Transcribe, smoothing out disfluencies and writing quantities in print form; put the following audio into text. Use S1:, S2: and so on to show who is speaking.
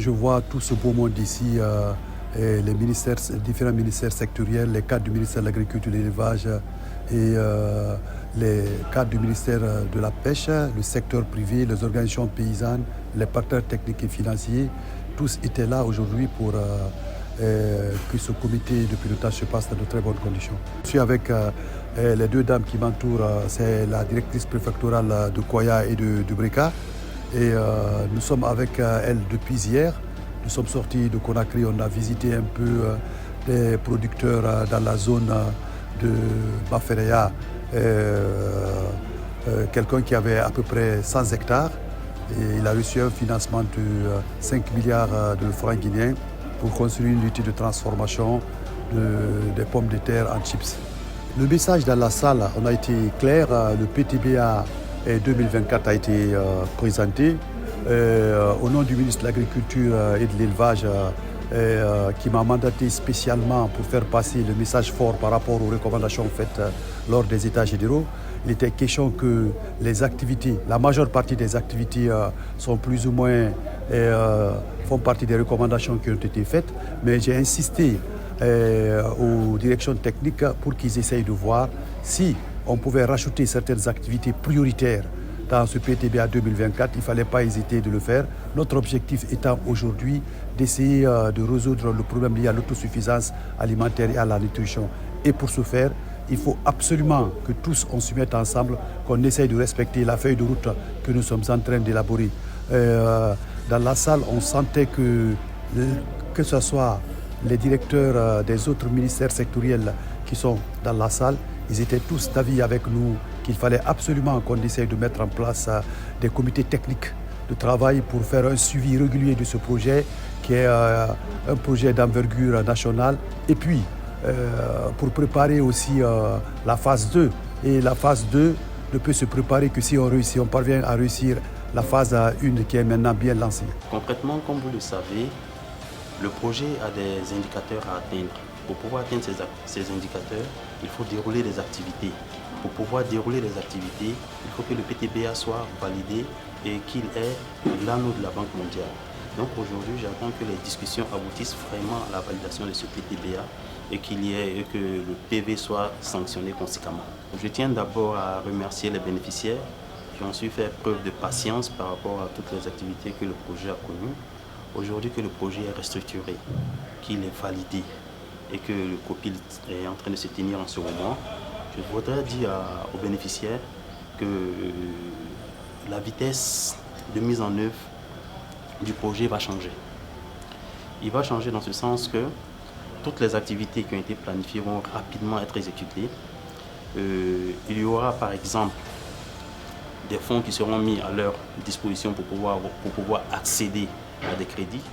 S1: je vois tout ce beau monde ici, et les différents ministères sectoriels, les cadres du ministère de l'Agriculture et de l'Élevage et les cadres du ministère de la Pêche, le secteur privé, les organisations paysannes, les partenaires techniques et financiers, tous étaient là aujourd'hui pour que ce comité de pilotage se passe dans de très bonnes conditions. Je suis avec les deux dames qui m'entourent, c'est la directrice préfectorale de Koya et de Breka. Et nous sommes avec elle depuis hier. Nous sommes sortis de Conakry, on a visité un peu des producteurs dans la zone de Bafereya, quelqu'un qui avait à peu près 100 hectares. Et il a reçu un financement de 5 milliards de francs guinéens pour construire une unité de transformation des pommes de terre en chips. Le message dans la salle, on a été clair, le PTBA 2024 a été présenté au nom du ministre de l'Agriculture et de l'Élevage qui m'a mandaté spécialement pour faire passer le message fort par rapport aux recommandations faites lors des États généraux. Il était question que les activités, la majeure partie des activités sont plus ou moins, font partie des recommandations qui ont été faites, mais j'ai insisté aux directions techniques pour qu'ils essayent de voir si on pouvait rajouter certaines activités prioritaires dans ce PTBA 2024, il ne fallait pas hésiter de le faire. Notre objectif étant aujourd'hui d'essayer de résoudre le problème lié à l'autosuffisance alimentaire et à la nutrition. Et pour ce faire, il faut absolument que tous on se mette ensemble, qu'on essaye de respecter la feuille de route que nous sommes en train d'élaborer. Dans la salle, on sentait que ce soit les directeurs des autres ministères sectoriels qui sont dans la salle, ils étaient tous d'avis avec nous qu'il fallait absolument qu'on essaye de mettre en place des comités techniques de travail pour faire un suivi régulier de ce projet qui est un projet d'envergure nationale. Et puis, pour préparer aussi la phase 2. Et la phase 2 ne peut se préparer que si on parvient à réussir la phase 1 qui est maintenant bien lancée.
S2: Concrètement, comme vous le savez, le projet a des indicateurs à atteindre. Pour pouvoir atteindre ces indicateurs, il faut dérouler des activités. Pour pouvoir dérouler les activités, il faut que le PTBA soit validé et qu'il ait l'anneau de la Banque mondiale. Donc aujourd'hui, j'attends que les discussions aboutissent vraiment à la validation de ce PTBA et que le PV soit sanctionné conséquemment. Je tiens d'abord à remercier les bénéficiaires qui ont su faire preuve de patience par rapport à toutes les activités que le projet a connues. Aujourd'hui que le projet est restructuré, qu'il est validé et que le COPIL est en train de se tenir en ce moment, je voudrais dire aux bénéficiaires que la vitesse de mise en œuvre du projet va changer. Il va changer dans ce sens que toutes les activités qui ont été planifiées vont rapidement être exécutées. Il y aura par exemple des fonds qui seront mis à leur disposition pour pouvoir accéder à des crédits.